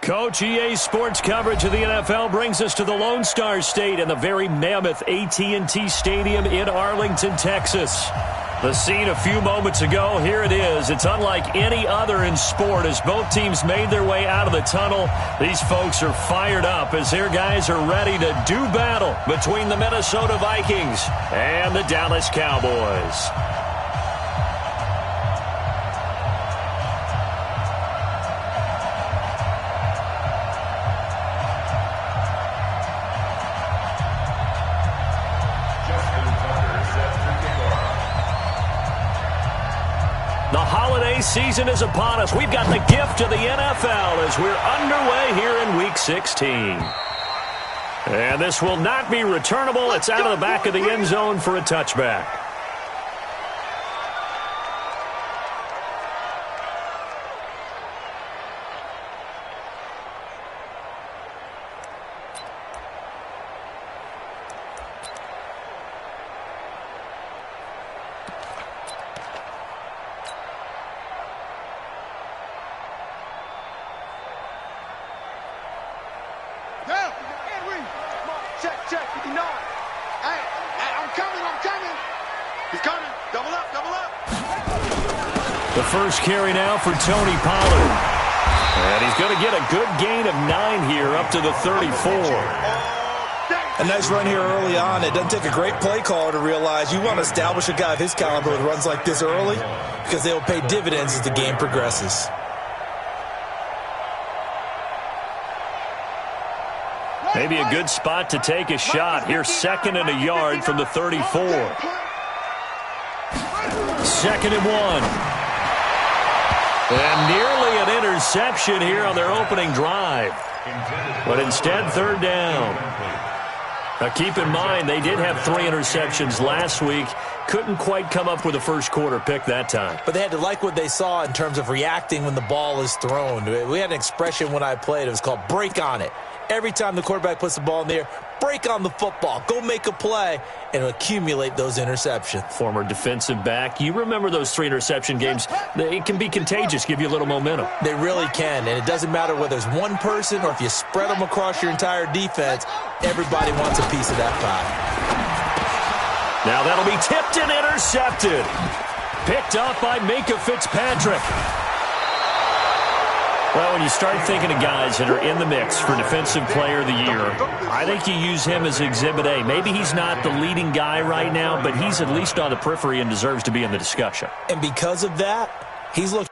Coach, EA Sports coverage of the NFL brings us to the Lone Star State and the very mammoth AT&T Stadium in Arlington, Texas. The scene a few moments ago, here it is. It's unlike any other in sport as both teams made their way out of the tunnel. These folks are fired up as their guys are ready to do battle between the Minnesota Vikings and the Dallas Cowboys. The holiday season is upon us. We've got the gift of the NFL as we're underway here in Week 16. And this will not be returnable. It's out of the back of the end zone for a touchback. The first carry now for Tony Pollard. And he's going to get a good gain of 9 here up to the 34. A nice run here early on. It doesn't take a great play caller to realize you want to establish a guy of his caliber with runs like this early because they will pay dividends as the game progresses. Maybe a good spot to take a shot. Here's 2nd and a yard from the 34. 2nd and 1. And nearly an interception here on their opening drive. But instead, 3rd down. Now keep in mind, they did have 3 interceptions last week. Couldn't quite come up with a first quarter pick that time. But they had to like what they saw in terms of reacting when the ball is thrown. We had an expression when I played. It was called break on it. Every time the quarterback puts the ball in the air, break on the football. Go make a play and accumulate those interceptions. Former defensive back. You remember those 3 interception games. It can be contagious, give you a little momentum. They really can, and it doesn't matter whether it's one person or if you spread them across your entire defense. Everybody wants a piece of that pie. Now that'll be tipped and intercepted. Picked up by Minkah Fitzpatrick. Well, when you start thinking of guys that are in the mix for Defensive Player of the Year, I think you use him as Exhibit A. Maybe he's not the leading guy right now, but he's at least on the periphery and deserves to be in the discussion. And because of that, he's looking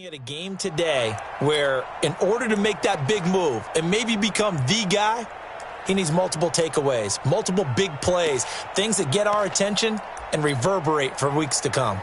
at a game today where in order to make that big move and maybe become the guy, he needs multiple takeaways, multiple big plays, things that get our attention and reverberate for weeks to come.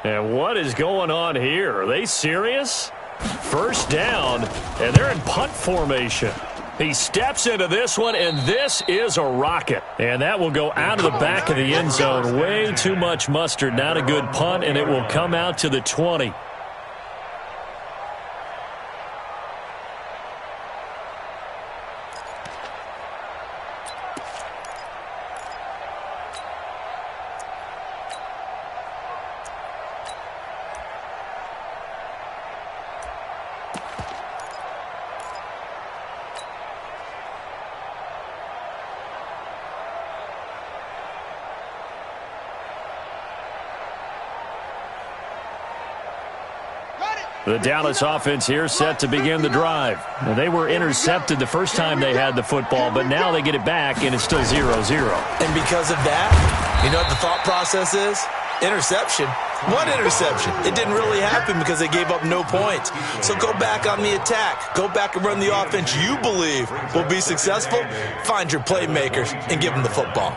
And what is going on here? Are they serious? First down, and they're in punt formation. He steps into this one, and this is a rocket. And that will go out of the back of the end zone. Way too much mustard. Not a good punt, and it will come out to the 20. The Dallas offense here set to begin the drive. Now, they were intercepted the first time they had the football, but now they get it back, and it's still 0-0. And because of that, you know what the thought process is? Interception. One interception. It didn't really happen because they gave up no points. So go back on the attack. Go back and run the offense you believe will be successful. Find your playmakers and give them the football.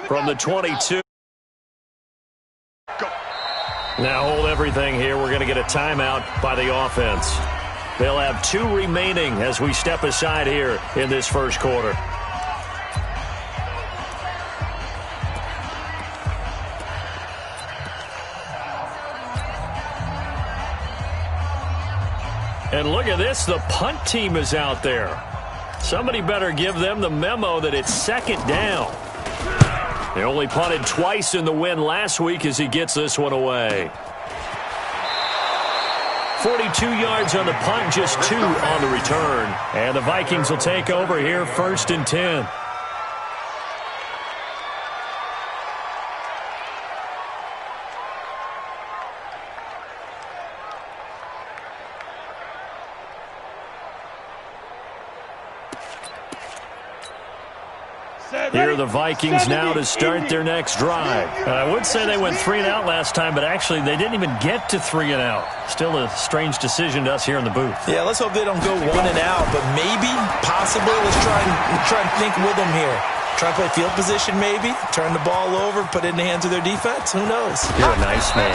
From the 22. Now hold everything here. We're going to get a timeout by the offense. They'll have 2 remaining as we step aside here in this first quarter. And look at this. The punt team is out there. Somebody better give them the memo that it's second down. They only punted twice in the win last week as he gets this one away. 42 yards on the punt, just 2 on the return. And the Vikings will take over here, 1st and 10. Here are the Vikings now to start their next drive. I would say they went 3 and out last time, but actually they didn't even get to 3 and out. Still a strange decision to us here in the booth. Yeah, let's hope they don't go 1 and out, but maybe, possibly, let's try and think with them here. Try to play field position maybe, turn the ball over, put it in the hands of their defense. Who knows? You're a nice man.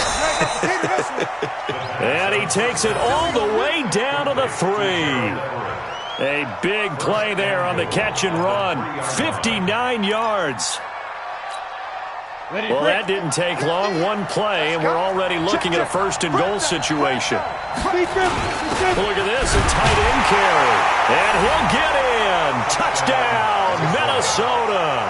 And he takes it all the way down to the 3. A big play there on the catch and run. 59 yards. Well, that didn't take long. 1 play, and we're already looking at a 1st and goal situation. Look at this, a tight end carry. And he'll get in. Touchdown, Minnesota.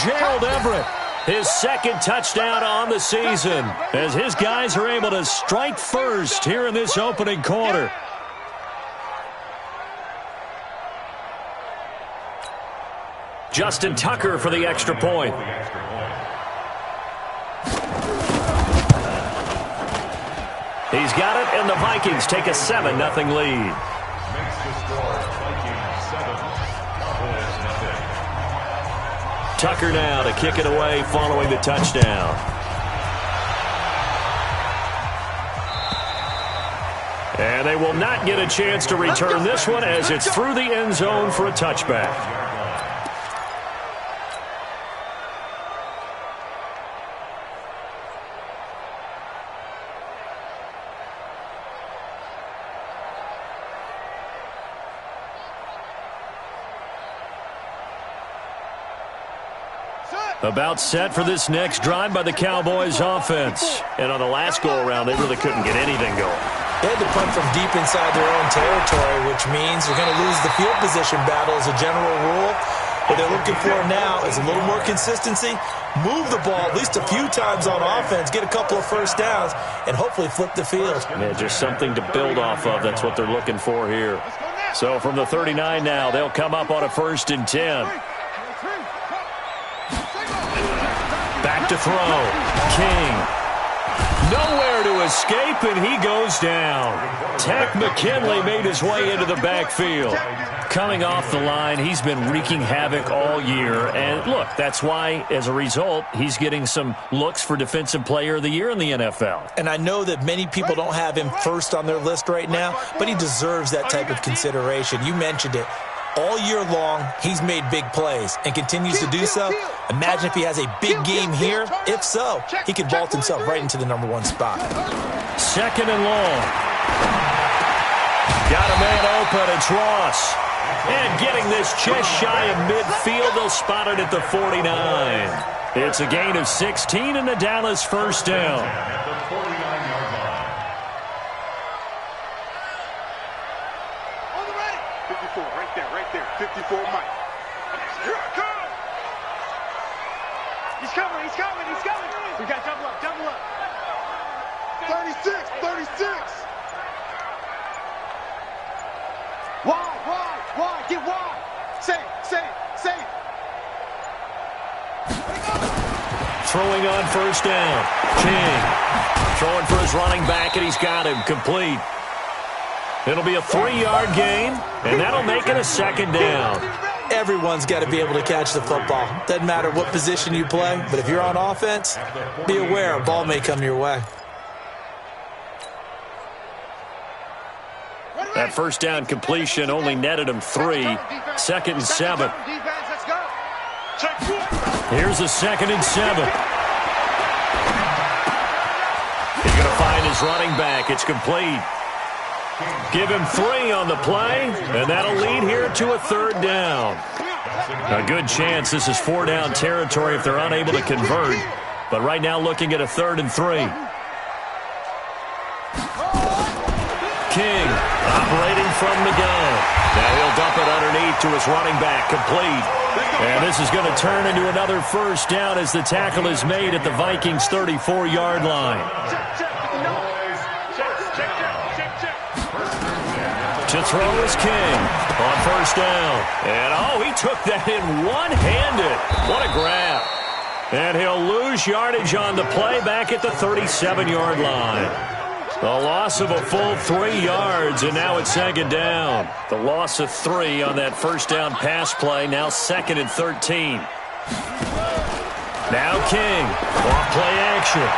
Gerald Everett, his 2nd touchdown on the season, as his guys are able to strike first here in this opening quarter. Justin Tucker for the extra point. He's got it, and the Vikings take a 7-0 lead. Tucker now to kick it away following the touchdown. And they will not get a chance to return this one as it's through the end zone for a touchback. About set for this next drive by the Cowboys offense. And on the last go-around, they really couldn't get anything going. They had to punt from deep inside their own territory, which means they're going to lose the field position battle as a general rule. What they're looking for now is a little more consistency, move the ball at least a few times on offense, get a couple of first downs, and hopefully flip the field. Yeah, just something to build off of. That's what they're looking for here. So from the 39 now, they'll come up on a 1st and 10. Back to throw. King. Nowhere to escape, and he goes down. Tech McKinley made his way into the backfield. Coming off the line, he's been wreaking havoc all year. And look, that's why, as a result, he's getting some looks for Defensive Player of the Year in the NFL. And I know that many people don't have him first on their list right now, but he deserves that type of consideration. You mentioned it. All year long, he's made big plays and continues to do so. Imagine if he has a big game here. If so, he could vault himself right into the #1 spot. 2nd and long. Got a man open. It's Ross. And getting this just shy of midfield, they'll spot it at the 49. It's a gain of 16 and the Dallas 1st down. Right there, 54 Mike. Here I come! He's coming! We got double up. 36! Wide, get wide! Say it! throwing on first down. King throwing for his running back, and he's got him complete. It'll be a 3-yard gain, and that'll make it a second down. Everyone's got to be able to catch the football. Doesn't matter what position you play, but if you're on offense, be aware a ball may come your way. That first down completion only netted him 3. 2nd and 7. Here's a 2nd and 7. He's going to find his running back. It's complete. Give him 3 on the play, and that'll lead here to a 3rd down. A good chance this is 4-down territory if they're unable to convert. But right now looking at a 3rd and 3. King operating from the gun. Now he'll dump it underneath to his running back, complete. And this is going to turn into another first down as the tackle is made at the Vikings' 34-yard line. To throw is King on first down. And, he took that in one-handed. What a grab. And he'll lose yardage on the play back at the 37-yard line. A loss of a full 3 yards, and now it's 2nd down. The loss of 3 on that first down pass play, now 2nd and 13. Now King, off play action.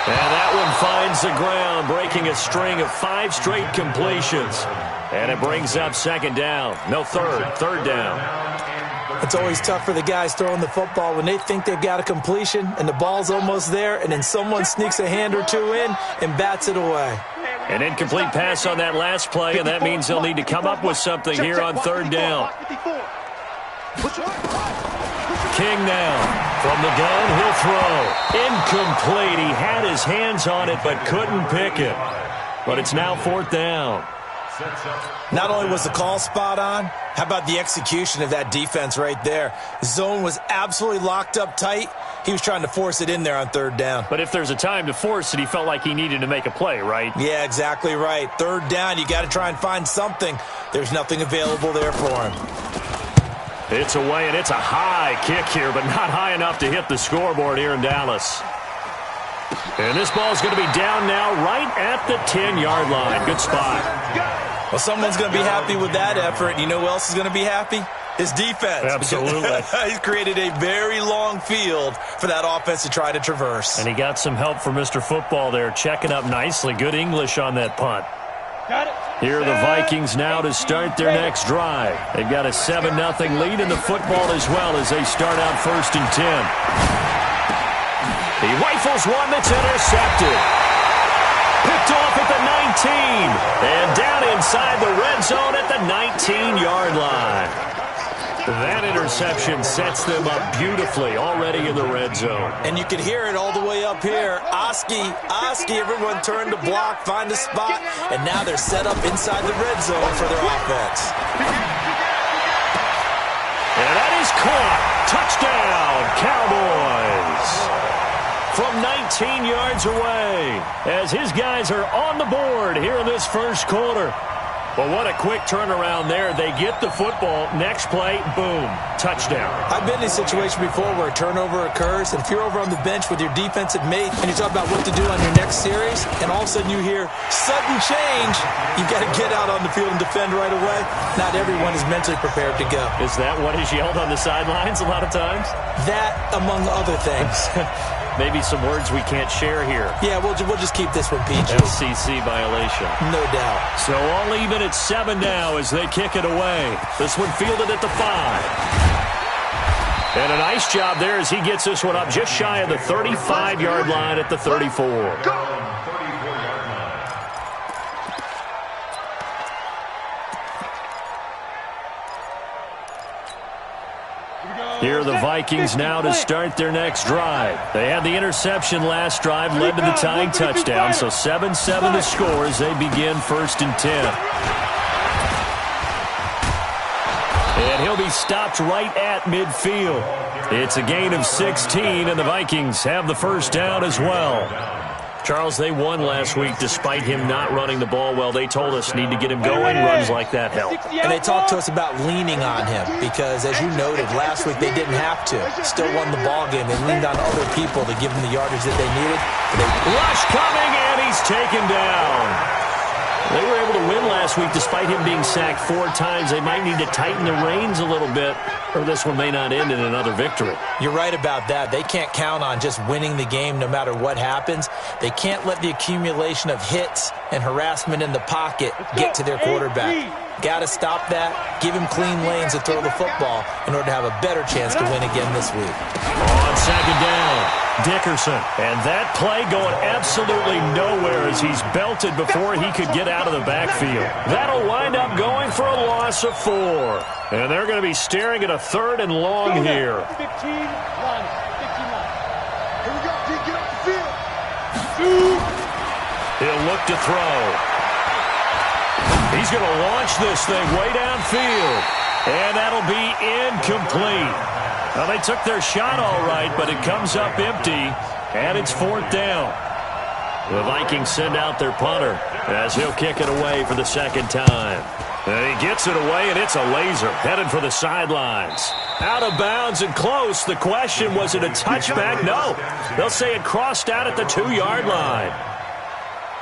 And that one finds the ground, breaking a string of 5 straight completions. And it brings up 2nd down. No, 3rd down. It's always tough for the guys throwing the football when they think they've got a completion and the ball's almost there, and then someone sneaks a hand or 2 in and bats it away. An incomplete pass on that last play, and that means they'll need to come up with something here on 3rd down. King now from the gun. He'll throw. Incomplete. He had his hands on it but couldn't pick it. But it's now 4th down. Not only was the call spot on, how about the execution of that defense right there? Zone was absolutely locked up tight. He was trying to force it in there on 3rd down. But if there's a time to force it, he felt like he needed to make a play, right? Yeah, exactly right. 3rd down, you got to try and find something. There's nothing available there for him. It's away, and it's a high kick here, but not high enough to hit the scoreboard here in Dallas. And this ball's going to be down now right at the 10-yard line. Good spot. Well, someone's going to be happy with that effort. You know who else is going to be happy? His defense. Absolutely. He's created a very long field for that offense to try to traverse. And he got some help from Mr. Football there, checking up nicely. Good English on that punt. Got it. Here are the Vikings now to start their next drive. They've got a 7-0 lead in the football as well as they start out 1st and 10. He rifles one that's intercepted. Picked off at the 19. And down inside the red zone at the 19-yard line. That interception sets them up beautifully already in the red zone. And you can hear it all the way up here. Oski, everyone turned to block, find a spot, and now they're set up inside the red zone for their offense. And that is caught. Touchdown, Cowboys. From 19 yards away as his guys are on the board here in this first quarter. Well, what a quick turnaround there. They get the football. Next play, boom, touchdown. I've been in a situation before where a turnover occurs, and if you're over on the bench with your defensive mate and you talk about what to do on your next series, and all of a sudden you hear sudden change, you've got to get out on the field and defend right away. Not everyone is mentally prepared to go. Is that what is yelled on the sidelines a lot of times? That, among other things. Maybe some words we can't share here. Yeah, we'll just keep this one PG. FCC violation. No doubt. So all even at 7 now as they kick it away. This one fielded at the 5. And a nice job there as he gets this one up just shy of the 35-yard line at the 34. Here are the Vikings now to start their next drive. They had the interception last drive, led to the tying touchdown, so 7-7 the score as they begin 1st and 10. And he'll be stopped right at midfield. It's a gain of 16, and the Vikings have the first down as well. Charles, they won last week despite him not running the ball well. They told us need to get him going. Runs like that help. And they talked to us about leaning on him because, as you noted, last week they didn't have to. Still won the ball game. They leaned on other people to give them the yardage that they needed. Rush coming, and he's taken down. They were able to win last week despite him being sacked 4 times. They might need to tighten the reins a little bit, or this one may not end in another victory. You're right about that. They can't count on just winning the game no matter what happens. They can't let the accumulation of hits and harassment in the pocket get to their quarterback. Got to stop that, give him clean lanes to throw the football in order to have a better chance to win again this week. On second down, Dickerson. And that play going absolutely nowhere as he's belted before he could get out of the backfield. That'll wind up going for a loss of 4. And they're going to be staring at a 3rd and long here. 15 line. Here we go. Get off the field. He'll look to throw. He's going to launch this thing way downfield. And that'll be incomplete. Well, they took their shot all right, but it comes up empty, and it's 4th down. The Vikings send out their punter as he'll kick it away for the 2nd time. And he gets it away, and it's a laser headed for the sidelines. Out of bounds and close. The question, was it a touchback? No. They'll say it crossed out at the 2-yard line.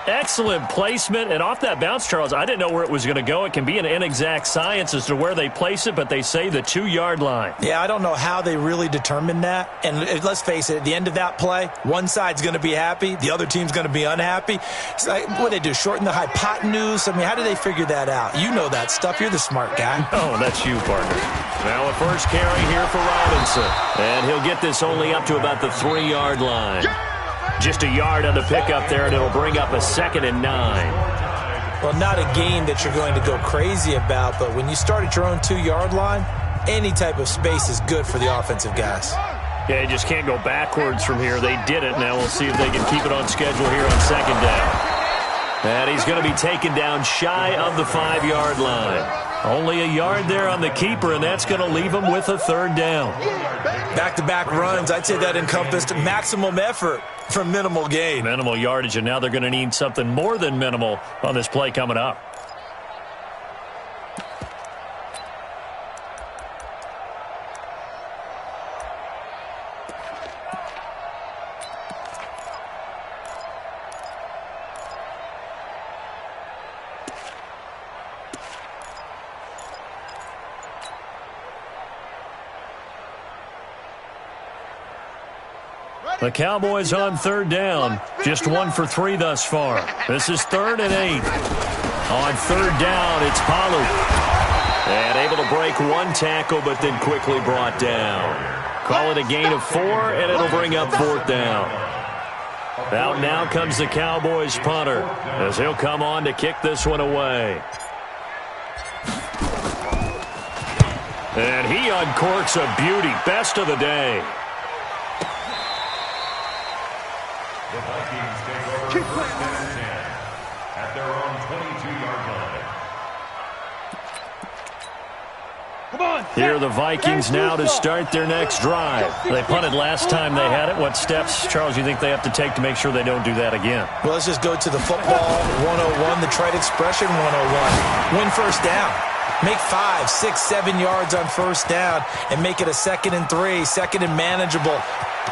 Excellent placement, and off that bounce, Charles, I didn't know where it was going to go. It can be an inexact science as to where they place it, but they say the 2-yard line. Yeah, I don't know how they really determined that. And let's face it, at the end of that play, one side's going to be happy, the other team's going to be unhappy. It's like, what they do, shorten the hypotenuse? I mean, how do they figure that out? You know that stuff. You're the smart guy. Oh, that's you, partner. Now a first carry here for Robinson. And he'll get this only up to about the 3-yard line. Just a yard on the pickup there, and it'll bring up a 2nd and 9. Well, not a game that you're going to go crazy about, but when you start at your own 2-yard line, any type of space is good for the offensive guys. Yeah, you just can't go backwards from here. They did it. Now we'll see if they can keep it on schedule here on 2nd down. And he's going to be taken down shy of the 5-yard line. Only a yard there on the keeper, and that's going to leave him with a 3rd down. Back-to-back runs, I'd say that encompassed maximum effort for minimal gain. Minimal yardage, and now they're going to need something more than minimal on this play coming up. The Cowboys on 3rd down. Just 1 for 3 thus far. This is 3rd and 8. On 3rd down, it's Pollard. And able to break 1 tackle, but then quickly brought down. Call it a gain of 4, and it'll bring up 4th down. Out now comes the Cowboys punter as he'll come on to kick this one away. And he uncorks a beauty. Best of the day. The Vikings take over first and 10 at their own 22-yard line. Come on. Here are the Vikings now to start their next drive. They punted last time they had it. What steps, Charles, you think they have to take to make sure they don't do that again? Well, let's just go to the football 101, the trite expression 101. Win first down. Make 5, 6, 7 yards on first down and make it a 2nd and 3, 2nd and manageable.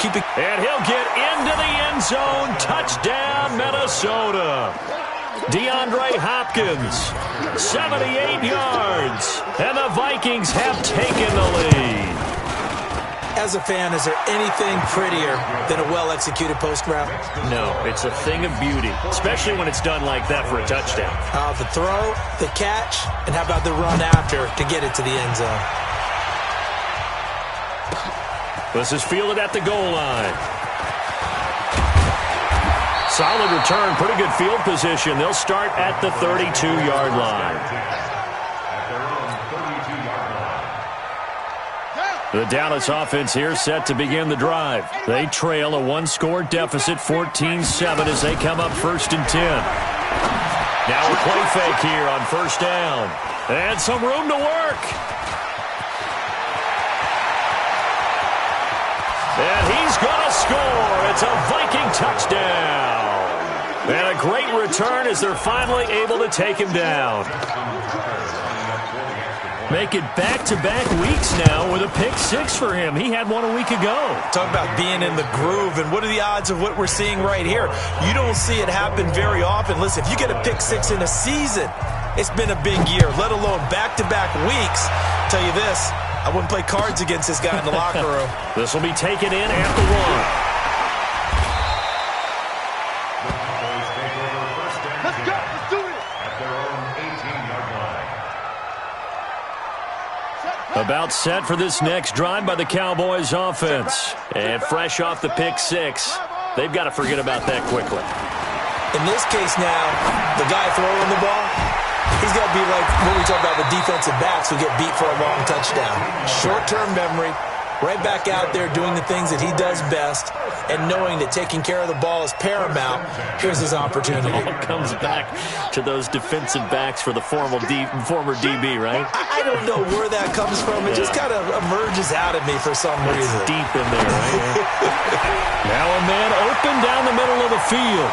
Keep it. And he'll get into the end zone. Touchdown, Minnesota. DeAndre Hopkins, 78 yards. And the Vikings have taken the lead. As a fan, is there anything prettier than a well-executed post route? No, it's a thing of beauty, especially when it's done like that for a touchdown. The throw, the catch, and how about the run after to get it to the end zone? This is fielded at the goal line. Solid return, pretty good field position. They'll start at the 32-yard line. The Dallas offense here set to begin the drive. They trail a 1-score deficit, 14-7, as they come up 1st and 10. Now a play fake here on 1st down. And some room to work. And he's going to score. It's a Viking touchdown. And a great return as they're finally able to take him down. Make it back-to-back weeks now with a pick six for him. He had one a week ago. Talk about being in the groove, and what are the odds of what we're seeing right here? You don't see it happen very often. Listen, if you get a pick six in a season, it's been a big year, let alone back-to-back weeks. I'll tell you this, I wouldn't play cards against this guy in the locker room. This will be taken in at the one. Let's go. Let's do it. At their own 18-yard line. About set for this next drive by the Cowboys offense. And fresh off the pick six, they've got to forget about that quickly. In this case now, the guy throwing the ball, he's got to be like what we talk about with defensive backs who get beat for a long touchdown. Short-term memory, right back out there doing the things that he does best, and knowing that taking care of the ball is paramount. Here's his opportunity. It all comes back to those defensive backs for the former DB, right? I don't know where that comes from. It just kind of emerges out of me for some reason. It's deep in there, right? Now a man open down the middle of the field.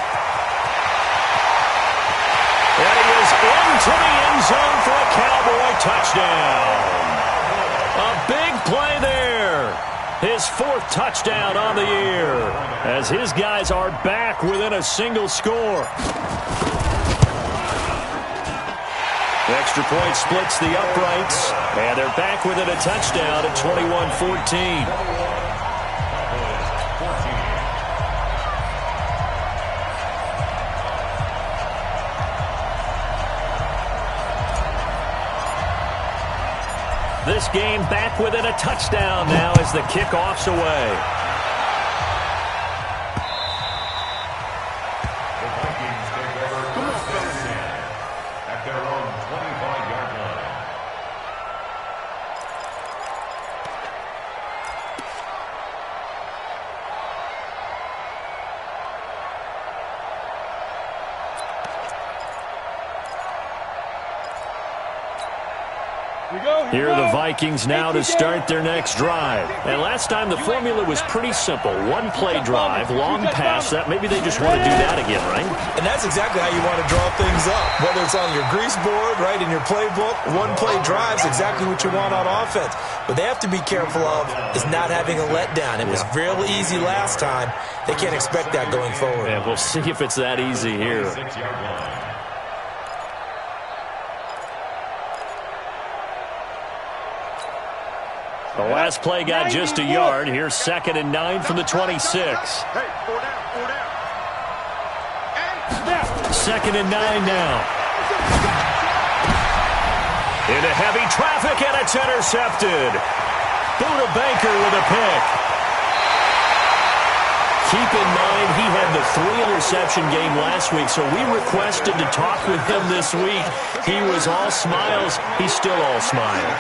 And he is into the end zone for a Cowboy touchdown. A big play there. His fourth touchdown on the year as his guys are back within a single score. The extra point splits the uprights, and they're back within a touchdown at 21-14. This game back within a touchdown now as the kickoff's away. The Vikings take over first and 10 at their own 25-yard line. Here are the Vikings now to start their next drive. And last time the formula was pretty simple. One play drive, long pass. That maybe they just want to do that again, right? And that's exactly how you want to draw things up. Whether it's on your grease board, right, in your playbook, one play drive is exactly what you want on offense. What they have to be careful of is not having a letdown. It was real easy last time. They can't expect that going forward. And we'll see if it's that easy here. 6-yard line. The last play got just a yard. Here's 2nd and 9 from the 26. Hey, 4 down. And 2nd and 9 now. Into heavy traffic, and it's intercepted. Buda Baker with a pick. Keep in mind, he had the 3-interception game last week, so we requested to talk with him this week. He was all smiles. He's still all smiles.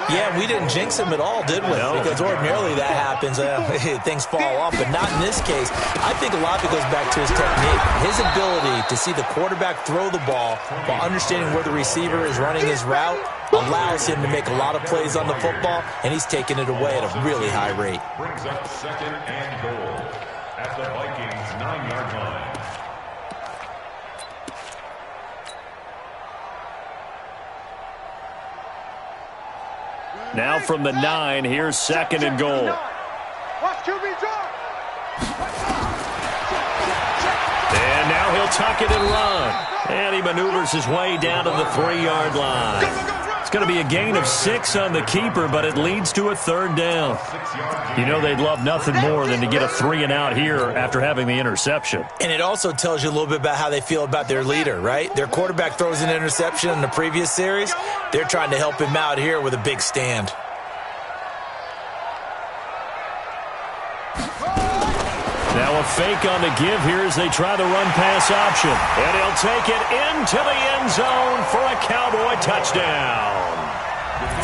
Yeah, we didn't jinx him at all, did we? No. Because ordinarily that happens. Things fall off, but not in this case. I think a lot of it goes back to his technique. His ability to see the quarterback throw the ball while understanding where the receiver is running his route allows him to make a lot of plays on the football, and he's taking it away at a really high rate. Brings up 2nd and goal at the Vikings 9-yard line. Now from the 9, here's 2nd and goal. watch QB draw. And now he'll tuck it and run. And he maneuvers his way down to the 3-yard line. It's going to be a gain of 6 on the keeper, but it leads to a 3rd down. You know they'd love nothing more than to get a 3-and-out here after having the interception. And it also tells you a little bit about how they feel about their leader, right? Their quarterback throws an interception in the previous series. They're trying to help him out here with a big stand. Now a fake on the give here as they try the run-pass option. And he'll take it into the end zone for a Cowboy touchdown.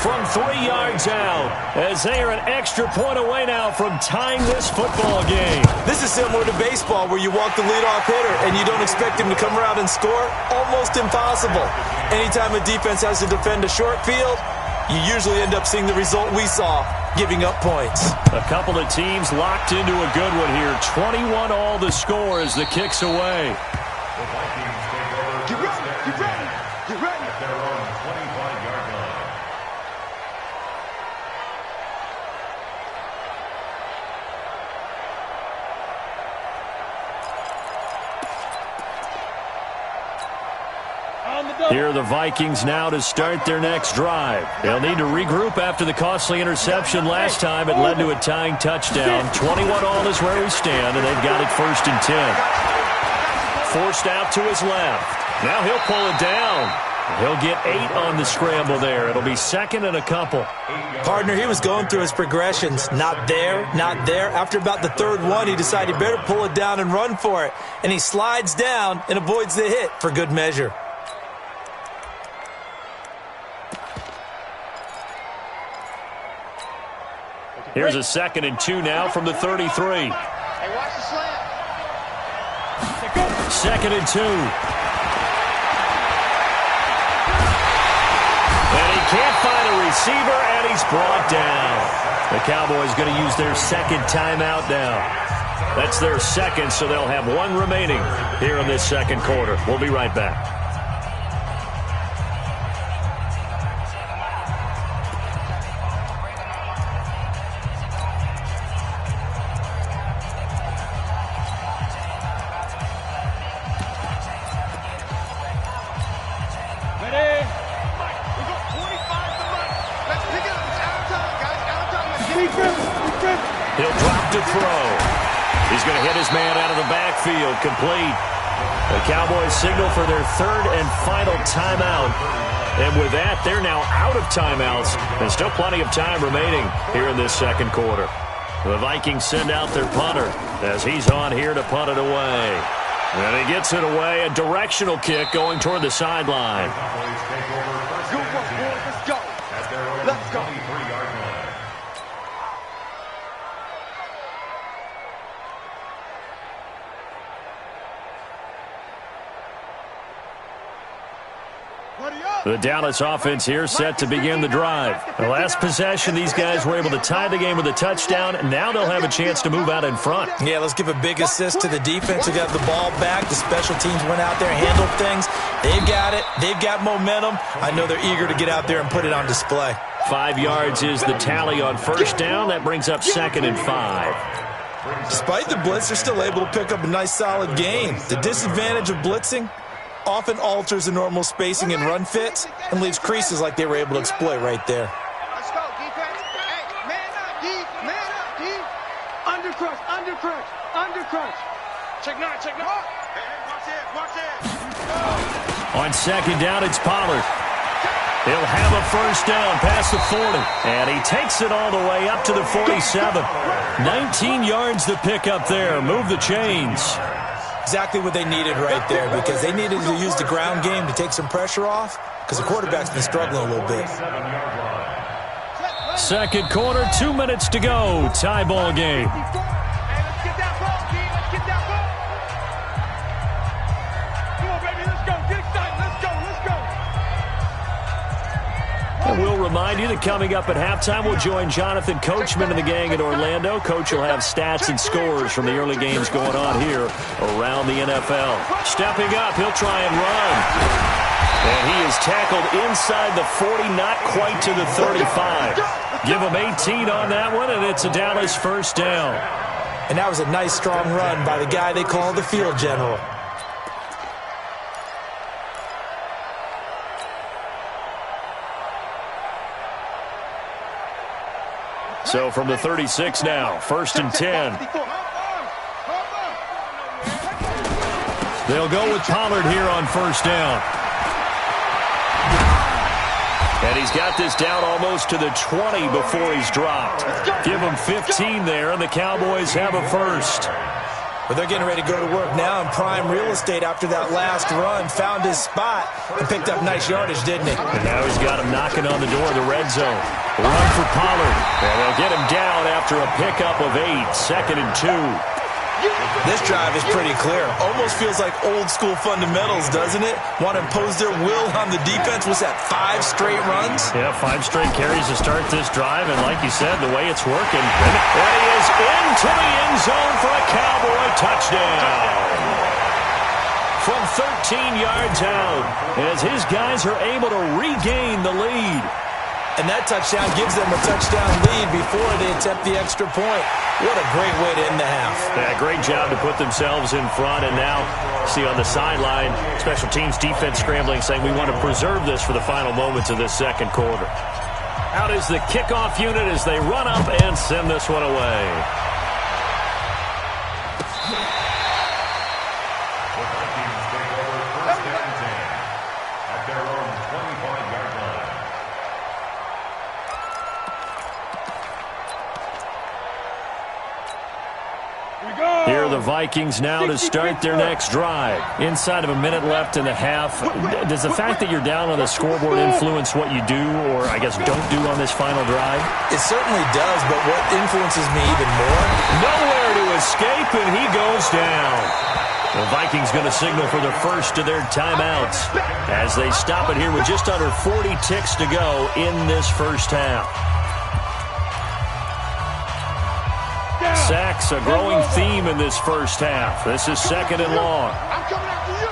From 3 yards out, as they are an extra point away now from tying this football game. This is similar to baseball where you walk the leadoff hitter and you don't expect him to come around and score. Almost impossible. Anytime a defense has to defend a short field, you usually end up seeing the result we saw, giving up points. A couple of teams locked into a good one here. 21 all the score as the kick's away. The Vikings take over. Get ready, get ready, get ready. At their own 25-yard line. Here are the Vikings now to start their next drive. They'll need to regroup after the costly interception last time. It led to a tying touchdown. 21 all is where we stand, and they've got it 1st and 10. Forced out to his left. Now he'll pull it down. He'll get 8 on the scramble there. It'll be 2nd and a couple. Partner, he was going through his progressions. Not there, not there. After about the 3rd one, he decided he better pull it down and run for it. And he slides down and avoids the hit for good measure. Here's a 2nd and 2 now from the 33. Hey, watch the slant. 2nd and 2. And he can't find a receiver, and he's brought down. The Cowboys going to use their 2nd timeout now. That's their 2nd, so they'll have 1 remaining here in this 2nd quarter. We'll be right back. He'll drop to throw. He's going to hit his man out of the backfield, complete. The Cowboys signal for their 3rd and final timeout. And with that, they're now out of timeouts. There's still plenty of time remaining here in this 2nd quarter. The Vikings send out their punter as he's on here to punt it away. And he gets it away, a directional kick going toward the sideline. Good work, boys. Let's go. Let's go. The Dallas offense here set to begin the drive. The last possession, these guys were able to tie the game with a touchdown. Now they'll have a chance to move out in front. Yeah, let's give a big assist to the defense who got the ball back. The special teams went out there and handled things. They've got it. They've got momentum. I know they're eager to get out there and put it on display. 5 yards is the tally on 1st down. That brings up 2nd and 5. Despite the blitz, they're still able to pick up a nice, solid gain. The disadvantage of blitzing often alters the normal spacing and run fits and leaves creases like they were able to exploit right there. Let's go, defense. Hey, man up, D. Man up, D. Under crunch, under crunch, under crunch. Check 9, check 9. Hey, watch it. On 2nd down, it's Pollard. He'll have a 1st down past the 40. And he takes it all the way up to the 47. 19 yards to pick up there. Move the chains. Exactly what they needed right there, because they needed to use the ground game to take some pressure off, because the quarterback's been struggling a little bit. 2nd quarter, 2 minutes to go. Tie ball game. Hey, let's get that ball, D. Let's get that ball. Come on, baby. Let's go. Get excited. Let's go. Let's go. And we'll remind you that coming up at halftime, we'll join Jonathan Coachman and the gang in Orlando. Coach will have stats and scores from the early games going on here around the NFL. Stepping up, he'll try and run. And he is tackled inside the 40, not quite to the 35. Give him 18 on that one, and it's a Dallas 1st down. And that was a nice, strong run by the guy they call the field general. So from the 36 now, 1st and 10. They'll go with Pollard here on 1st down. And he's got this down almost to the 20 before he's dropped. Give him 15 there, and the Cowboys have a 1st. But they're getting ready to go to work now in prime real estate after that last run. Found his spot and picked up nice yardage, didn't he? And now he's got him knocking on the door of the red zone. Run for Pollard. And they'll get him down after a pickup of 8. 2nd and 2. This drive is pretty clear. Almost feels like old school fundamentals, doesn't it? Want to impose their will on the defense. Was that 5 straight runs? Yeah, 5 straight carries to start this drive, and like you said, the way it's working. And he is into the end zone for a Cowboy touchdown. From 13 yards out, as his guys are able to regain the lead. And that touchdown gives them a touchdown lead before they attempt the extra point. What a great way to end the half. Yeah, great job to put themselves in front. And now, see on the sideline, special teams defense scrambling, saying we want to preserve this for the final moments of this second quarter. Out is the kickoff unit as they run up and send this one away. The Vikings take over first and 10 at their own 25-yard line. Here are the Vikings now to start their next drive. Inside of a minute left in the half. Does the fact that you're down on the scoreboard influence what you do, or I guess don't do on this final drive? It certainly does, but what influences me even more? Nowhere to escape, and he goes down. The Vikings going to signal for the first of their timeouts as they stop it here with just under 40 ticks to go in this first half. Sacks, a growing theme in this first half. This is second and long. I'm coming after you.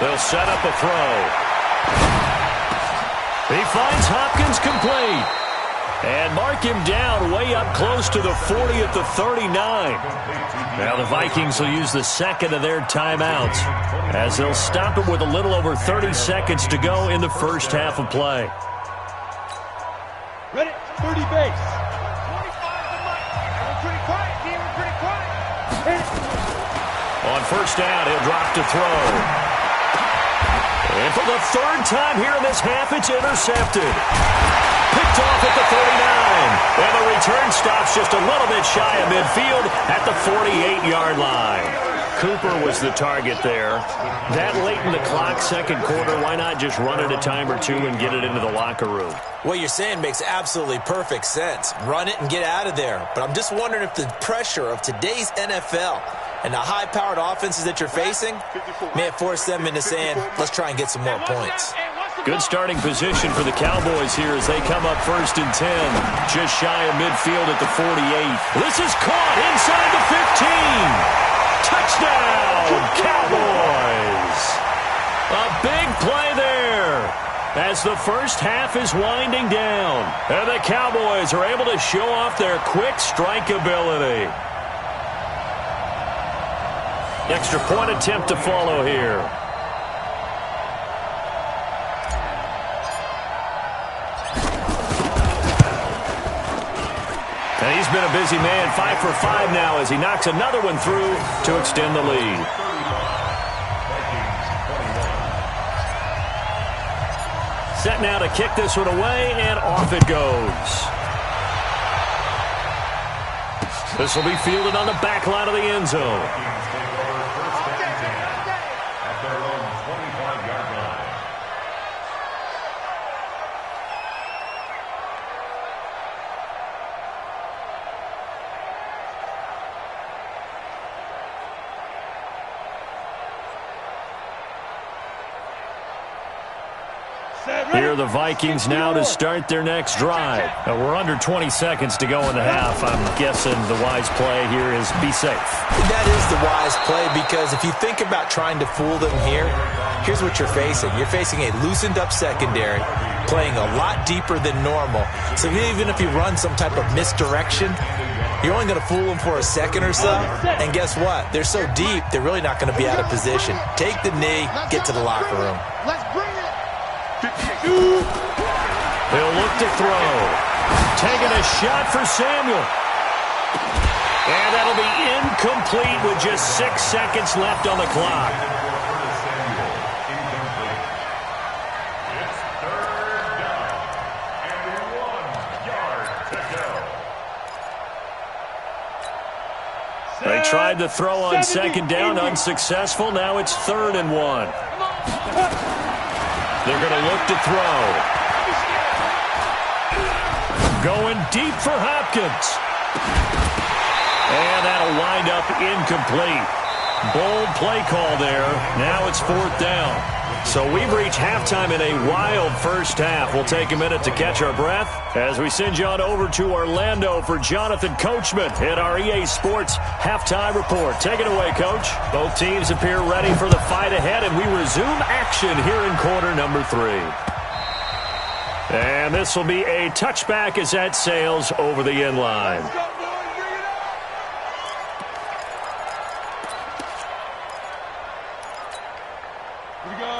They'll set up a throw. He finds Hopkins complete. And mark him down way up close to the 40 at the 39. Now the Vikings will use the second of their timeouts as they'll stop it with a little over 30 seconds to go in the first half of play. Ready? 30 base. 25 to Mike. We're pretty quiet, team. We're pretty quiet. On first down, he'll drop to throw. And for the third time here in this half, it's intercepted. Picked off at the 39. And the return stops just a little bit shy of midfield at the 48-yard line. Cooper was the target there. That late in the clock, second quarter, why not just run it a time or two and get it into the locker room? What you're saying makes absolutely perfect sense. Run it and get out of there. But I'm just wondering if the pressure of today's NFL and the high-powered offenses that you're facing may have forced them into saying, let's try and get some more points. Good starting position for the Cowboys here as they come up first and 10. Just shy of midfield at the 48. This is caught inside the 15. Touchdown, Cowboys! A big play there as the first half is winding down. And the Cowboys are able to show off their quick strike ability. Extra point attempt to follow here. And he's been a busy man, 5 for 5 now as he knocks another one through to extend the lead. Set now to kick this one away, and off it goes. This will be fielded on the back line of the end zone. Here are the Vikings now to start their next drive. We're under 20 seconds to go in the half. I'm guessing the wise play here is be safe. That is the wise play because if you think about trying to fool them here, here's what you're facing. You're facing a loosened up secondary, playing a lot deeper than normal. So even if you run some type of misdirection, you're only going to fool them for a second or so. And guess what? They're so deep, they're really not going to be out of position. Take the knee, get to the locker room. Let's bring it. He'll look to throw. Taking a shot for Samuel. And that'll be incomplete with just 6 seconds left on the clock. It's third down and 1 yard to go. They tried to throw on second down, unsuccessful. Now it's 3rd and 1. They're going to look to throw. Going deep for Hopkins. And that'll wind up incomplete. Bold play call there. Now it's 4th down. So we've reached halftime in a wild first half. We'll take a minute to catch our breath as we send you on over to Orlando for Jonathan Coachman in our EA Sports Halftime Report. Take it away, Coach. Both teams appear ready for the fight ahead, and we resume action here in quarter number 3. And this will be a touchback as that sails over the end line.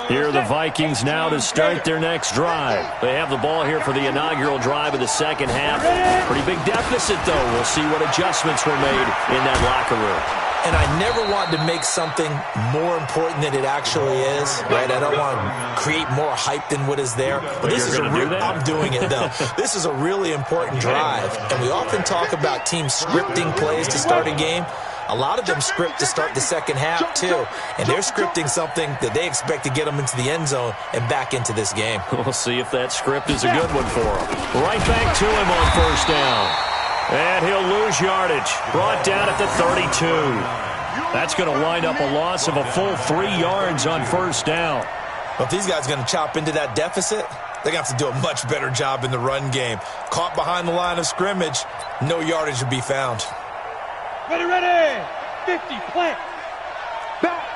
Here are the Vikings now to start their next drive. They have the ball here for the inaugural drive of the second half. Pretty big deficit, though. We'll see what adjustments were made in that locker room. And I never want to make something more important than it actually is, right? I don't want to create more hype than what is there. But this is I'm doing it, though. This is a really important drive. And we often talk about teams scripting plays to start a game. A lot of them script to start the second half, too. And they're scripting something that they expect to get them into the end zone and back into this game. We'll see if that script is a good one for him. Right back to him on first down. And he'll lose yardage. Brought down at the 32. That's going to wind up a loss of a full 3 yards on first down. Well, if these guys are going to chop into that deficit, they're going to have to do a much better job in the run game. Caught behind the line of scrimmage, no yardage to be found. Ready, ready. 50, plant. Back.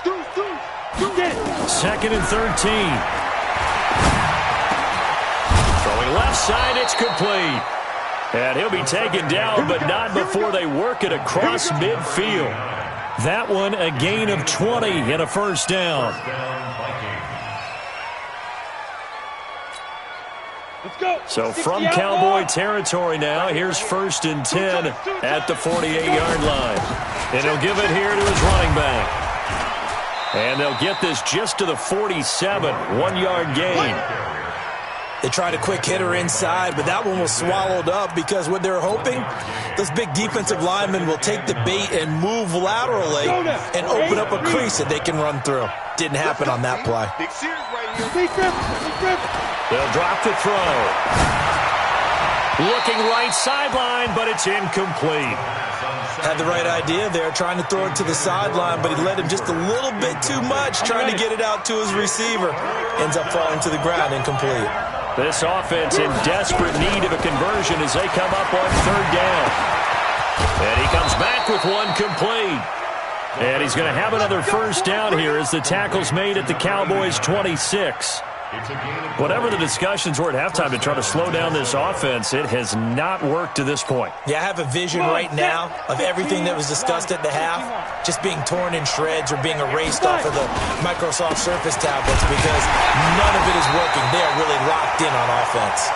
Do get it. 2nd and 13. Throwing left side, it's complete. And he'll be taken down, but not before they work it across midfield. That one a gain of 20 and a first down. So from Cowboy territory now, here's 1st and 10 at the 48-yard line. And he'll give it here to his running back. And they'll get this just to the 47, 1-yard gain. They tried a quick hitter inside, but that one was swallowed up because what they're hoping, those big defensive linemen will take the bait and move laterally and open up a crease that they can run through. Didn't happen on that play. They'll drop the throw. Looking right sideline, but it's incomplete. Had the right idea there, trying to throw it to the sideline, but he led him just a little bit too much, trying to get it out to his receiver. Ends up falling to the ground, incomplete. This offense in desperate need of a conversion as they come up on 3rd down. And he comes back with one complete. And he's going to have another first down here as the tackle's made at the Cowboys' 26. Whatever the discussions were at halftime to try to slow down this offense, it has not worked to this point. Yeah, I have a vision right now of everything that was discussed at the half just being torn in shreds or being erased off of the Microsoft Surface tablets because none of it is working. They are really locked in on offense.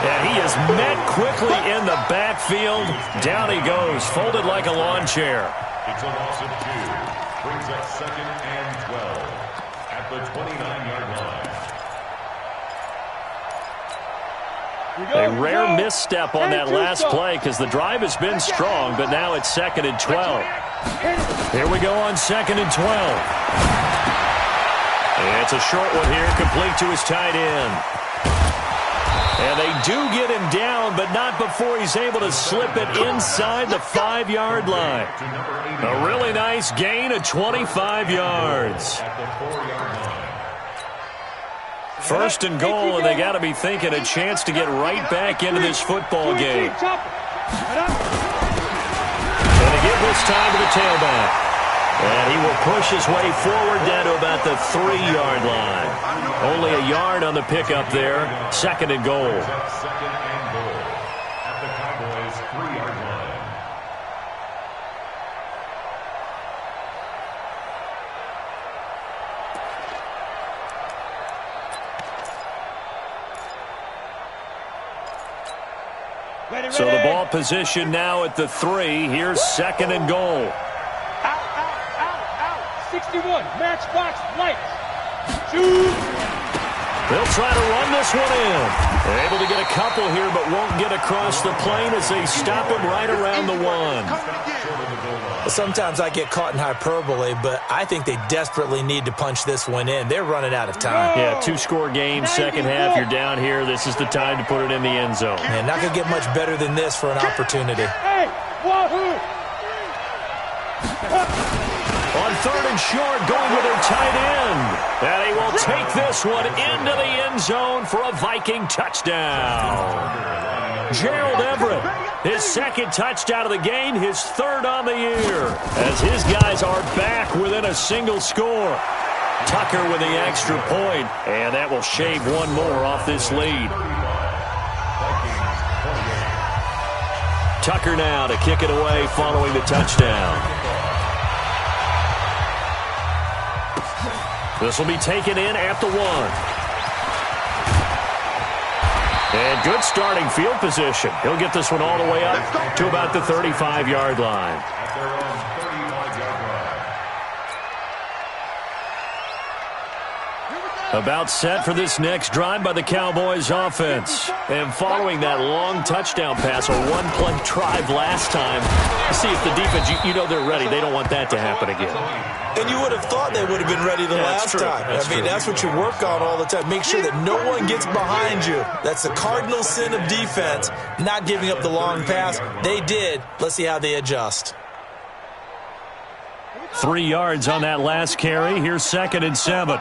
And he is met quickly in the backfield. Down he goes, folded like a lawn chair. It's a loss of 2. Brings up 2nd and 12 at the 29-yard line. A rare misstep on that last play because the drive has been strong, but now it's 2nd and 12. Here we go on 2nd and 12. It's a short one here, complete to his tight end. And they do get him down, but not before he's able to slip it inside the 5-yard line. A really nice gain of 25 yards. 1st and goal, and they got to be thinking a chance to get right back into this football game. And they give this time to the tailback. And he will push his way forward down to about the 3-yard line. Only a yard on the pickup there. 2nd and goal. 2nd and goal at the Cowboys' 3-yard line. So the ball position now at the 3. Here's 2nd and goal. Out. 61, matchbox, lights. Shoot. They'll try to run this one in. They're able to get a couple here, but won't get across the plane as they stop him right around the 1. Sometimes I get caught in hyperbole, but I think they desperately need to punch this one in. They're running out of time. Yeah, two-score game, second half, you're down here. This is the time to put it in the end zone. Man, not going to get much better than this for an opportunity. On third and short, going with their tight end. And he will take this one into the end zone for a Viking touchdown. Gerald Everett, his second touchdown of the game, his third on the year, as his guys are back within a single score. Tucker with the extra point, and that will shave one more off this lead. Tucker now to kick it away following the touchdown. This will be taken in at the 1. And good starting field position. He'll get this one all the way up to about the 35-yard line. About set for this next drive by the Cowboys offense. And following that long touchdown pass, a one-play drive last time, see if the defense, you know they're ready. They don't want that to happen again. And you would have thought they would have been ready the last time. That's what you work on all the time. Make sure that no one gets behind you. That's the cardinal sin of defense, not giving up the long pass. They did. Let's see how they adjust. 3 yards on that last carry. Here's 2nd and 7.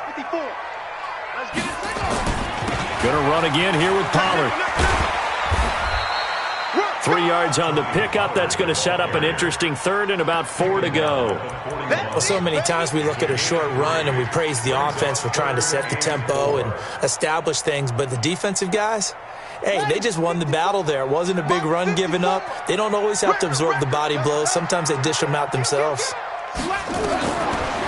Going to run again here with Pollard. 3 yards on the pickup. That's going to set up an interesting third and about 4 to go. Well, so many times we look at a short run and we praise the offense for trying to set the tempo and establish things, but the defensive guys, hey, they just won the battle there. It wasn't a big run given up. They don't always have to absorb the body blows. Sometimes they dish them out themselves.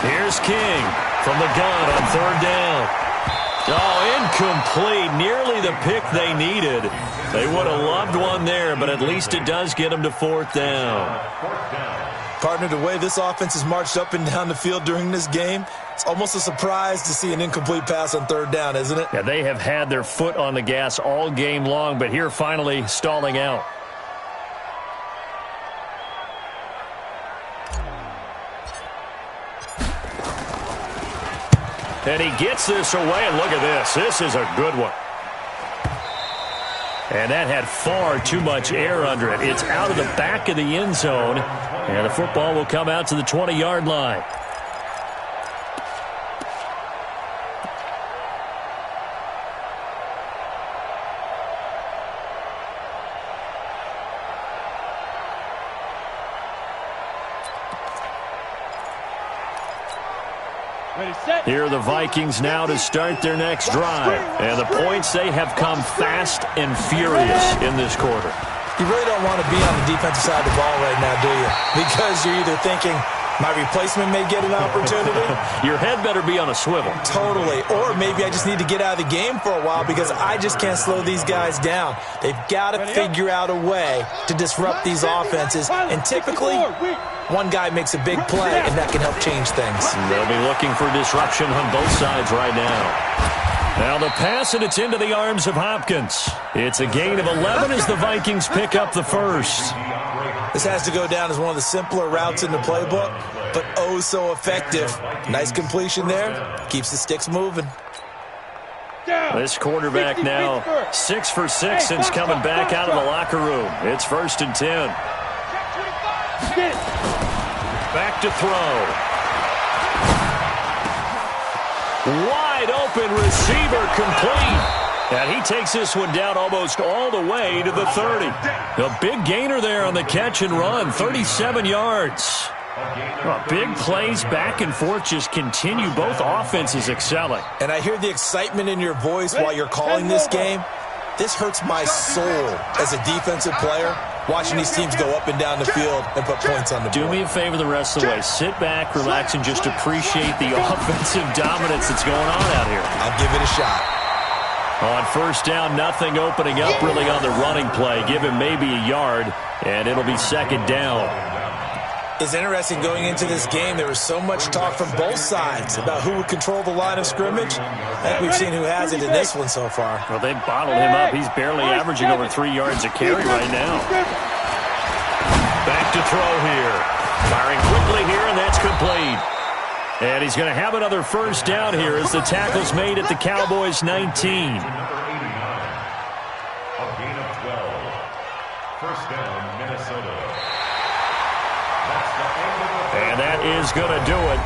Here's King from the gun on 3rd down. Oh, incomplete. Nearly the pick they needed. They would have loved one there, but at least it does get them to 4th down. Partner, the way this offense has marched up and down the field during this game, it's almost a surprise to see an incomplete pass on 3rd down, isn't it? Yeah, they have had their foot on the gas all game long, but here finally stalling out. And he gets this away, and look at this. This is a good one. And that had far too much air under it. It's out of the back of the end zone, and the football will come out to the 20-yard line. Here are the Vikings now to start their next drive. And the points, they have come fast and furious in this quarter. You really don't want to be on the defensive side of the ball right now, do you? Because you're either thinking, my replacement may get an opportunity. Your head better be on a swivel. Totally. Or maybe I just need to get out of the game for a while because I just can't slow these guys down. They've got to figure out a way to disrupt these offenses. And typically, one guy makes a big play, and that can help change things. They'll be looking for disruption on both sides right now. Now the pass, and it's into the arms of Hopkins. It's a gain of 11 as the Vikings pick up the first. This has to go down as one of the simpler routes in the playbook, but oh so effective. Nice completion there. Keeps the sticks moving. This quarterback now 6 for 6 since coming back out of the locker room. It's 1st and 10. Back to throw. Wide open receiver complete. And he takes this one down almost all the way to the 30. A big gainer there on the catch and run, 37 yards. Well, big plays back and forth just continue. Both offenses excelling. And I hear the excitement in your voice while you're calling this game. This hurts my soul as a defensive player, watching these teams go up and down the field and put points on the board. Do me a favor the rest of the way. Sit back, relax, and just appreciate the offensive dominance that's going on out here. I'll give it a shot. On 1st down, nothing opening up really on the running play. Give him maybe a yard, and it'll be 2nd down. It's interesting going into this game. There was so much talk from both sides about who would control the line of scrimmage. I think we've seen who has it in this one so far. Well, they bottled him up. He's barely averaging over 3 yards a carry right now. Back to throw here. Firing quickly here, and that's complete. And he's going to have another first down here as the tackle's made at the Cowboys' 19. Number 89, a gain of 12. First down, Minnesota. That's the end of the and that is going to do it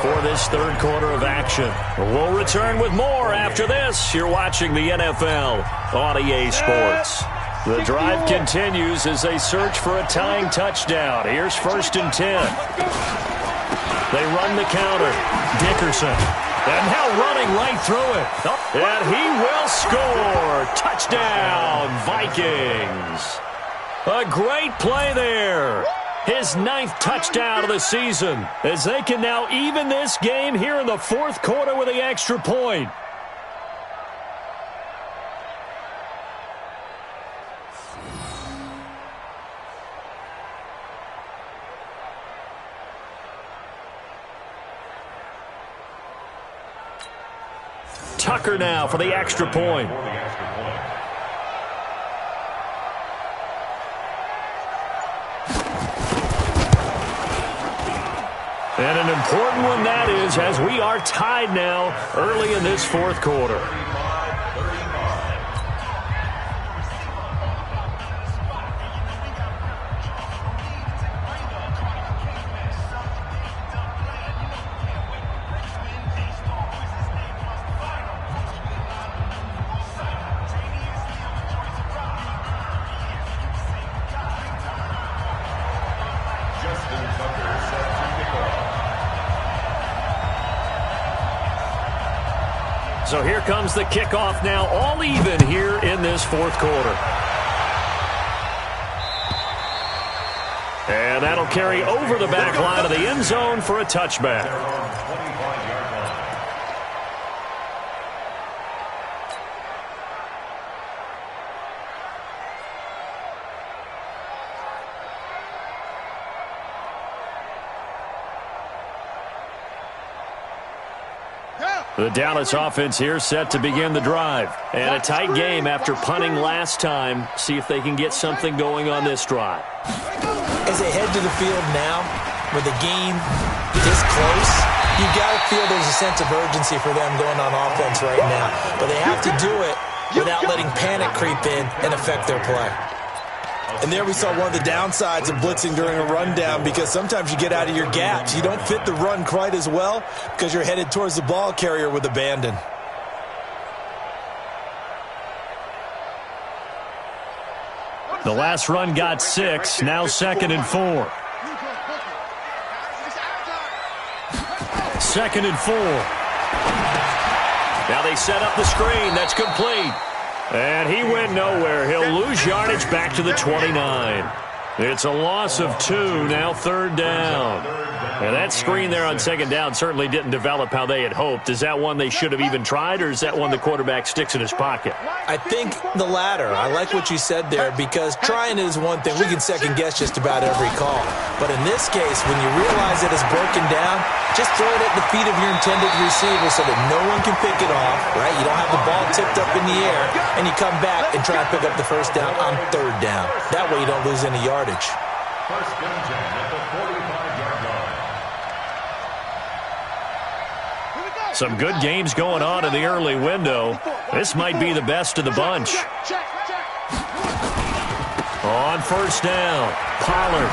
for this third quarter of action. We'll return with more after this. You're watching the NFL on EA Sports. The drive continues as they search for a tying touchdown. Here's 1st and 10. They run the counter. Dickerson. And now running right through it. And he will score. Touchdown, Vikings. A great play there. His 9th touchdown of the season as they can now even this game here in the 4th quarter with the extra point. Tucker now for the extra point. And an important one that is, as we are tied now early in this 4th quarter. So here comes the kickoff now, all even here in this 4th quarter. And that'll carry over the back line of the end zone for a touchback. The Dallas offense here set to begin the drive. And a tight game after punting last time. See if they can get something going on this drive. As they head to the field now, with the game this close, you've got to feel there's a sense of urgency for them going on offense right now. But they have to do it without letting panic creep in and affect their play. And there we saw one of the downsides of blitzing during a rundown, because sometimes you get out of your gaps. You don't fit the run quite as well because you're headed towards the ball carrier with abandon. The last run got 6, now 2nd and 4. 2nd and 4. Now they set up the screen. That's complete. And he went nowhere. He'll lose yardage back to the 29. It's a loss of 2, now 3rd down. And that screen there on 2nd down certainly didn't develop how they had hoped. Is that one they should have even tried, or is that one the quarterback sticks in his pocket? I think the latter. I like what you said there, because trying is one thing. We can second-guess just about every call. But in this case, when you realize that it's broken down, just throw it at the feet of your intended receiver so that no one can pick it off, right? You don't have the ball tipped up in the air, and you come back and try and pick up the 1st down on 3rd down. That way you don't lose any yardage. 1st and 10 at the 45-yard line. Some good games going on in the early window. This might be the best of the bunch. On 1st down, Pollard.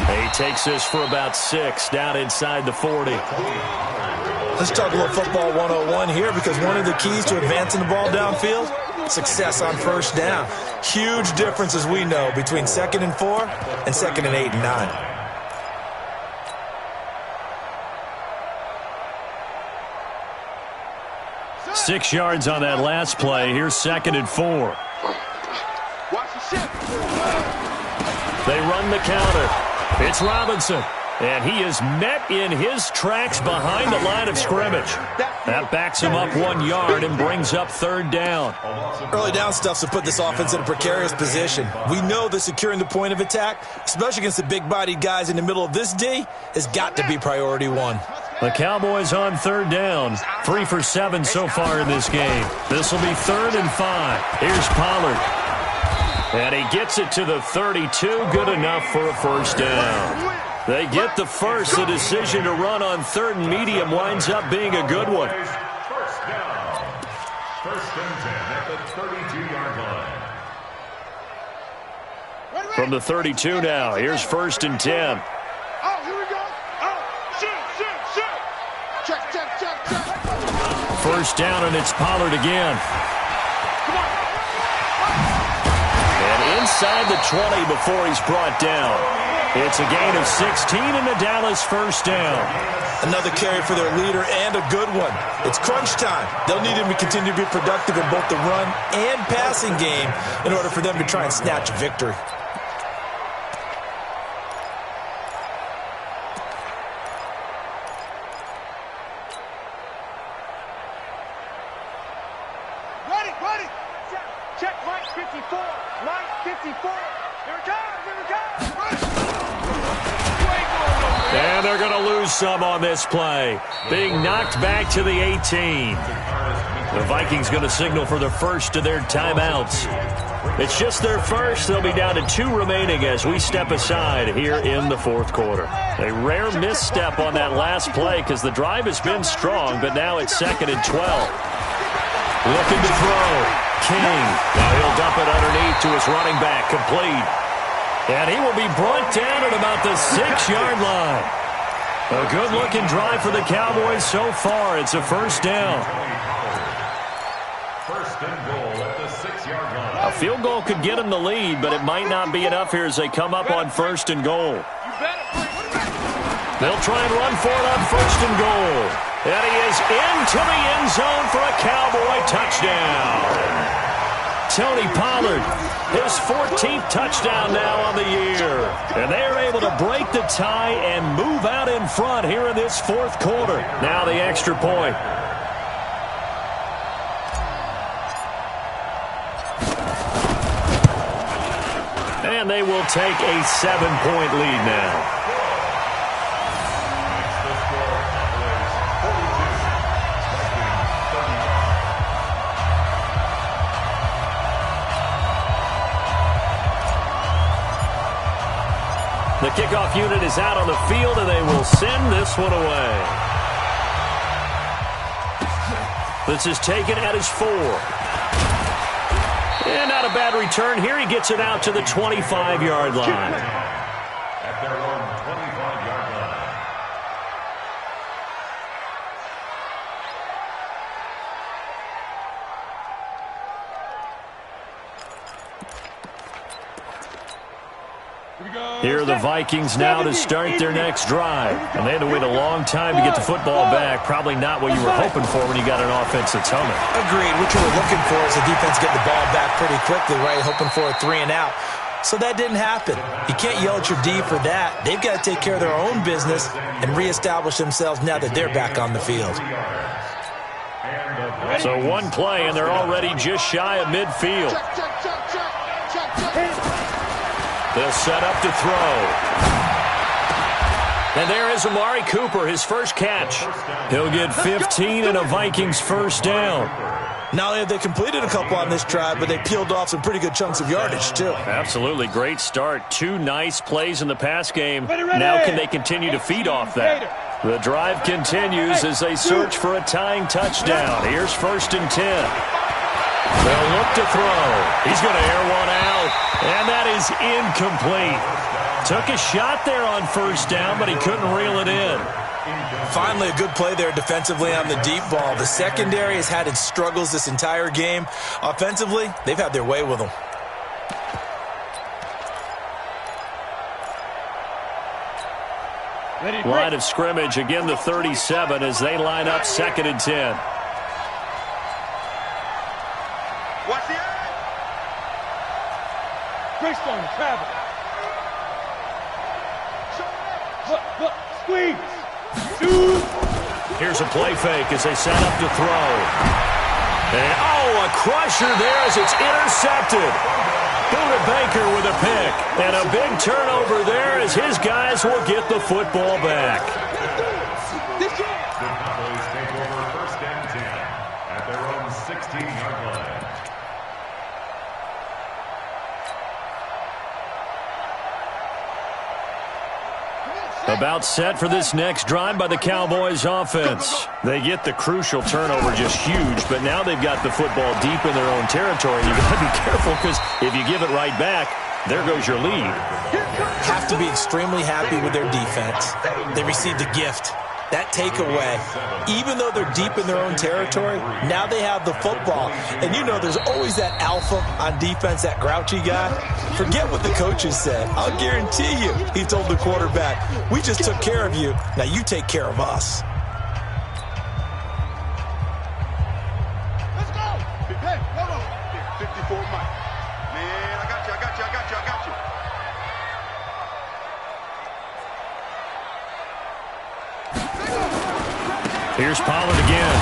He takes this for about 6 down inside the 40. Let's talk a little football 101 here, because one of the keys to advancing the ball downfield, success on 1st down. Huge difference, as we know, between 2nd and 4 and 2nd and 8 and 9. Six yards on that last play. Here's 2nd and 4. They run the counter. It's Robinson. And he is met in his tracks behind the line of scrimmage. That backs him up 1 yard and brings up 3rd down. Early down stuff's to put this offense in a precarious position. We know that securing the point of attack, especially against the big-bodied guys in the middle of this D, has got to be priority 1. The Cowboys on 3rd down. 3 for 7 so far in this game. This will be 3rd and 5. Here's Pollard. And he gets it to the 32, good enough for a first down. They get the first. The decision to run on 3rd and medium winds up being a good one. First down. First and 10 at the 32-yard line. From the 32 now, here's 1st and 10. Oh, here we go. Oh, shoot. Check. First down, and it's Pollard again. And inside the 20 before he's brought down. It's a gain of 16 and a Dallas first down. Another carry for their leader and a good one. It's crunch time. They'll need him to continue to be productive in both the run and passing game in order for them to try and snatch a victory. Ready. Check Mike 54. Mike 54. Here it comes. And they're going to lose some on this play. Being knocked back to the 18. The Vikings going to signal for the first of their timeouts. It's just their first. They'll be down to 2 remaining as we step aside here in the 4th quarter. A rare misstep on that last play because the drive has been strong, but now it's 2nd and 12. Looking to throw. King. Now he'll dump it underneath to his running back. Complete. And he will be brought down at about the 6-yard line. A good-looking drive for the Cowboys so far. It's a first down. First and goal at the 6-yard line. A field goal could get him the lead, but it might not be enough here as they come up on 1st and goal. They'll try and run for it on 1st and goal. And he is into the end zone for a Cowboy touchdown. Tony Pollard, his 14th touchdown now on the year. And they are able to break the tie and move out in front here in this 4th quarter. Now the extra point. And they will take a 7-point lead now. The kickoff unit is out on the field, and they will send this one away. This is taken at his 4. And not a bad return here. He gets it out to the 25-yard line. At their own 25-yard line. Here are the Vikings now to start their next drive. And they had to wait a long time to get the football back. Probably not what you were hoping for when you got an offense that's humming. Agreed. What you were looking for is the defense getting the ball back pretty quickly, right? Hoping for a 3 and out. So that didn't happen. You can't yell at your D for that. They've got to take care of their own business and reestablish themselves now that they're back on the field. So one play, and they're already just shy of midfield. They'll set up to throw. And there is Amari Cooper, his first catch. He'll get 15 and a Vikings first down. Not only have they completed a couple on this drive, but they peeled off some pretty good chunks of yardage, too. Absolutely. Great start. 2 nice plays in the pass game. Now can they continue to feed off that? The drive continues as they search for a tying touchdown. Here's 1st and 10. They'll look to throw. He's going to air one out, and that is incomplete. Took a shot there on 1st down, but he couldn't reel it in. Finally, a good play there defensively on the deep ball. The secondary has had its struggles this entire game. Offensively, they've had their way with them. Line of scrimmage, again the 37 as they line up 2nd and 10. Watch the eye. Greystone, travel. Look, squeeze. Shoot. Here's a play fake as they set up to throw. And, a crusher there as it's intercepted. Buda Baker with a pick. And a big turnover there as his guys will get the football back. The Cowboys take over 1st and 10 at their own 16-yard line. About set for this next drive by the Cowboys offense. They get the crucial turnover, just huge, but now they've got the football deep in their own territory. You've got to be careful because if you give it right back, there goes your lead. Have to be extremely happy with their defense. They received a gift. That takeaway, even though they're deep in their own territory, now they have the football. And you know there's always that alpha on defense, that grouchy guy. Forget what the coaches said. I'll guarantee you, he told the quarterback, we just took care of you. Now you take care of us. Let's go. Hey, hold on. 54 Mike. Man, I got you. Here's Pollard again.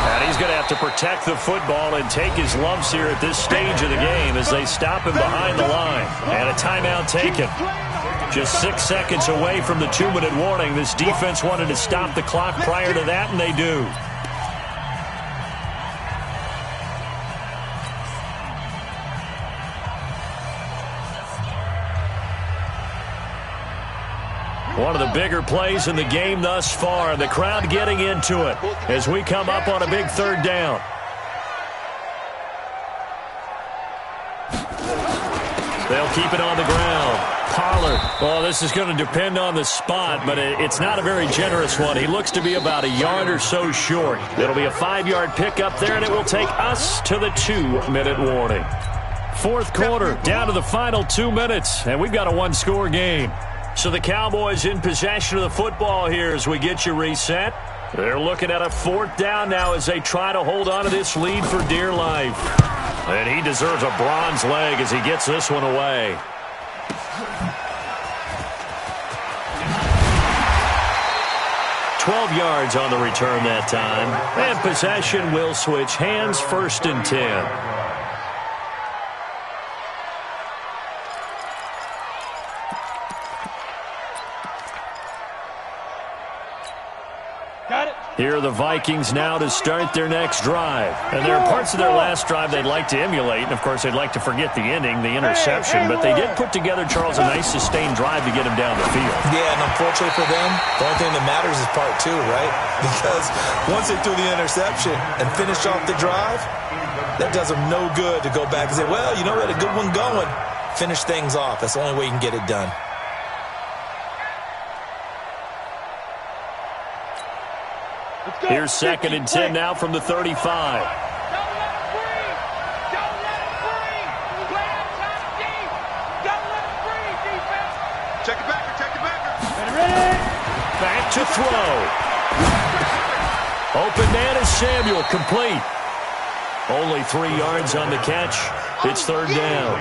And he's going to have to protect the football and take his lumps here at this stage of the game as they stop him behind the line. And a timeout taken. Just 6 seconds away from the 2-minute warning. This defense wanted to stop the clock prior to that, and they do. One of the bigger plays in the game thus far. The crowd getting into it as we come up on a big third down. They'll keep it on the ground. Pollard. Well, this is going to depend on the spot, but it's not a very generous one. He looks to be about a yard or so short. It'll be a 5-yard pickup there, and it will take us to the 2-minute warning. Fourth quarter, down to the final 2 minutes, and we've got a one-score game. So the Cowboys in possession of the football here as we get you reset. They're looking at a 4th down now as they try to hold on to this lead for dear life. And he deserves a bronze leg as he gets this one away. $12 yards on the return that time. And possession will switch hands, 1st and 10. Here are the Vikings now to start their next drive. And there are parts of their last drive they'd like to emulate. And, of course, they'd like to forget the ending, the interception. But they did put together, Charles, a nice sustained drive to get him down the field. Yeah, and unfortunately for them, the only thing that matters is part 2, right? Because once they threw the interception and finished off the drive, that does them no good to go back and say, well, you know, we had a good one going. Finish things off. That's the only way you can get it done. Here's 2nd and 10 now from the 35. Don't let him breathe. Don't let him breathe. Play outside of deep. Don't let him breathe, defense. Check it back. Ready. Back to throw. Open man is Samuel, complete. Only 3 yards on the catch. It's 3rd down.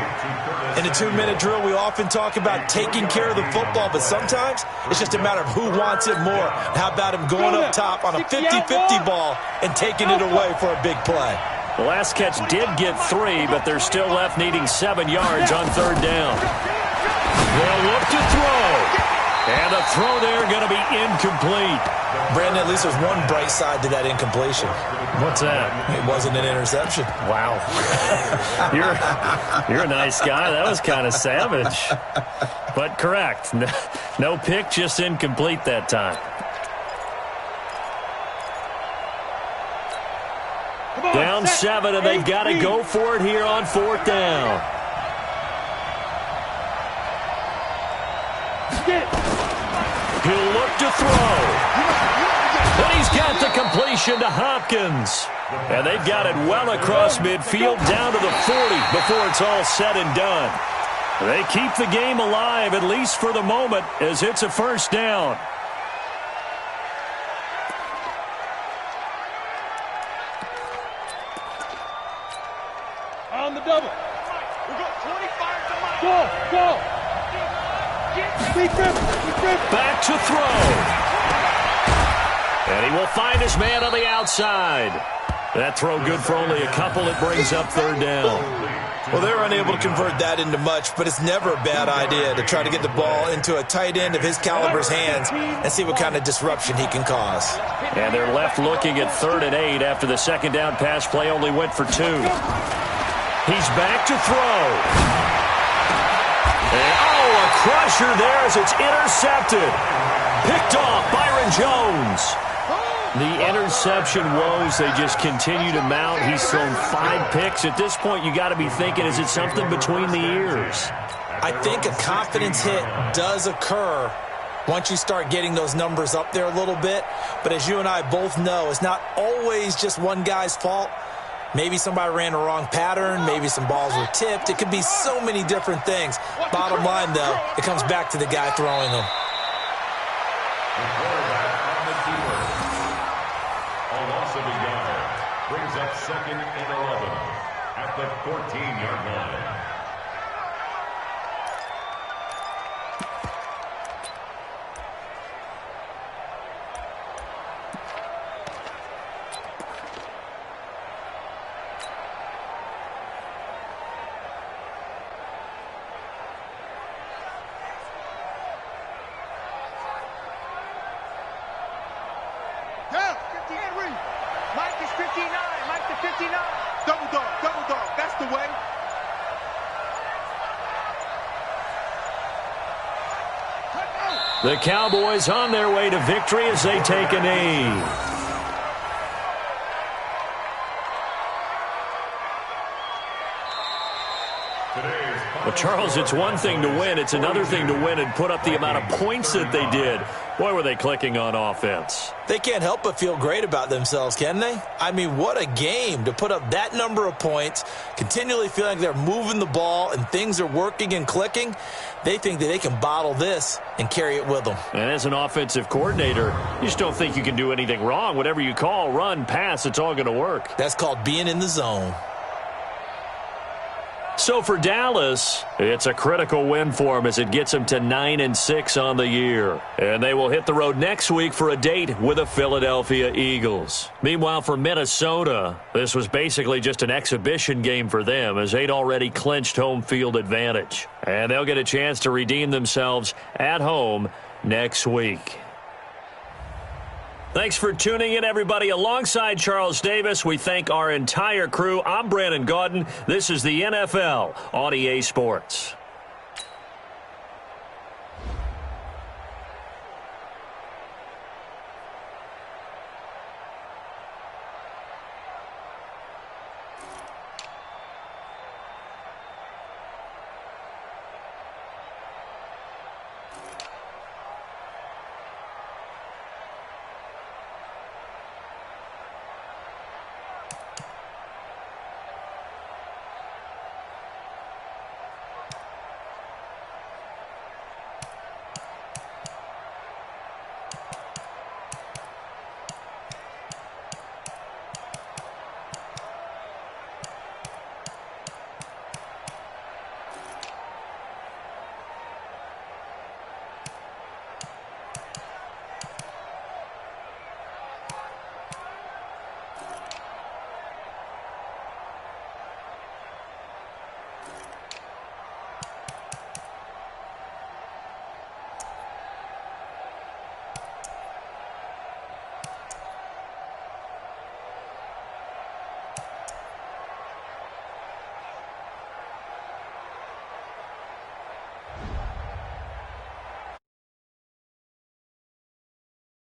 In a 2-minute drill, we often talk about taking care of the football, but sometimes it's just a matter of who wants it more. How about him going up top on a 50-50 ball and taking it away for a big play? The last catch did get 3, but they're still left needing 7 yards on 3rd down. They'll look to throw. And the throw there going to be incomplete. Brandon, at least there's one bright side to that incompletion. What's that? It wasn't an interception. Wow. You're a nice guy. That was kind of savage. But correct. No pick, just incomplete that time. Down 7, and they've got to go for it here on 4th down. He'll look to throw. And he's got the completion to Hopkins. And they've got it well across midfield down to the 40 before it's all said and done. They keep the game alive, at least for the moment, as it's a 1st down. On the double. We got 25 to Mike. Go. Back to throw. And he will find his man on the outside. That throw good for only a couple. It brings up 3rd down. Well, they're unable to convert that into much, but it's never a bad idea to try to get the ball into a tight end of his caliber's hands and see what kind of disruption he can cause. And they're left looking at 3rd and 8 after the 2nd down pass play only went for 2. He's back to throw. And, a crusher there as it's intercepted. Picked off Byron Jones. The interception woes, they just continue to mount. He's thrown 5 picks. At this point, you got to be thinking, is it something between the ears? I think a confidence hit does occur once you start getting those numbers up there a little bit. But as you and I both know, it's not always just one guy's fault. Maybe somebody ran the wrong pattern. Maybe some balls were tipped. It could be so many different things. Bottom line, though, it comes back to the guy throwing them. Brings up 2nd and 11 at the 14-yard line. The Cowboys on their way to victory as they take a knee. Well, Charles, it's one thing to win. It's another thing to win and put up the amount of points that they did. Boy, were they clicking on offense. They can't help but feel great about themselves, can they? I mean, what a game to put up that number of points, continually feeling like they're moving the ball and things are working and clicking. They think that they can bottle this and carry it with them. And as an offensive coordinator, you just don't think you can do anything wrong. Whatever you call, run, pass, it's all going to work. That's called being in the zone. So for Dallas, it's a critical win for them as it gets them to 9-6 on the year. And they will hit the road next week for a date with the Philadelphia Eagles. Meanwhile, for Minnesota, this was basically just an exhibition game for them as they'd already clinched home field advantage. And they'll get a chance to redeem themselves at home next week. Thanks for tuning in, everybody. Alongside Charles Davis, we thank our entire crew. I'm Brandon Gaudin. This is the NFL on EA Sports.